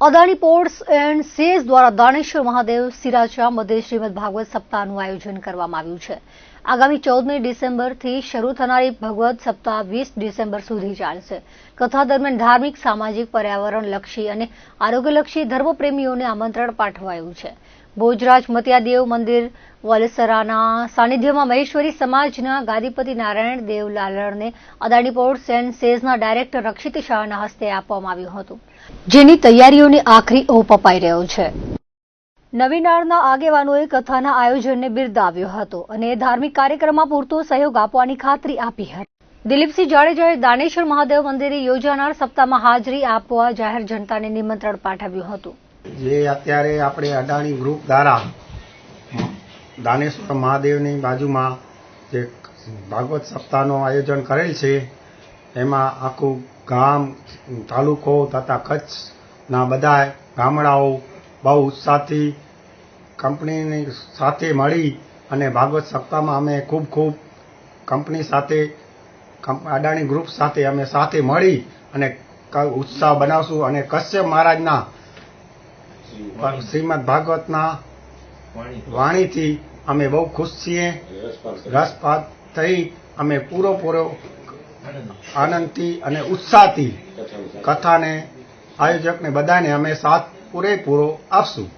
Adani ports and says દ્વારા દાનેશ્વર મહાદેવ સિરાચા મધ્ય શ્રીમદ ભાગવત સપ્તાહનું આયોજન કરવામાં આવ્યું છે। આગામી 14મી ડિસેમ્બરથી શરૂ થનારી ભગવત સપ્તાહ 20 ડિસેમ્બર સુધી ચાલશે। કથા દરમિયાન ધાર્મિક, સામાજિક, પર્યાવરણલક્ષી અને આરોગ્યલક્ષી ધર્મપ્રેમીઓને આમંત્રણ પાઠવાયું છે। ભોજરાજ મતિયાદેવ મંદિર વલસરાના સાનિધ્યમાં મહેશ્વરી સમાજના ગાદીપતિ Narayan Dev લાલણને Adani ports and સેઝના director રક્ષિત શાહના હસ્તે આપવામાં આવ્યું હતું, જેની તૈયારીઓને આખરી ઓપ અપાઈ રહ્યો છે। નવીનાળના આગેવાનોએ કથાના આયોજનને બિરદાવ્યો હતો અને ધાર્મિક કાર્યક્રમમાં પૂરતો સહયોગ આપવાની ખાતરી આપી હતી। દિલીપસિંહ જાડેજાએ દાનેશ્વર મહાદેવ મંદિરે યોજાનાર સપ્તાહમાં હાજરી આપવા જાહેર જનતાને નિમંત્રણ પાઠવ્યું હતું। જે અત્યારે આપણે અદાણી ગ્રુપ દ્વારા દાનેશ્વર મહાદેવની બાજુમાં જે ભાગવત સપ્તાહનું આયોજન કરેલ છે, એમાં આખું ગામ, તાલુકો તથા કચ્છના બધા ગામડાઓ બહુ ઉત્સાહથી કંપનીની સાથે મળી અને ભાગવત સપ્તાહમાં અમે ખૂબ કંપની સાથે, અદાણી ગ્રુપ સાથે અમે સાથે મળી અને ઉત્સાહ બનાવશું અને કશ્યપ મહારાજના શ્રીમદ ભાગવતના વાણીથી અમે બહુ ખુશ છીએ। રસપાત થઈ અમે પૂરો આનંદથી અને ઉત્સાહથી કથાને, આયોજકને બધાને અમે સાથ પૂરેપૂરો આપશું।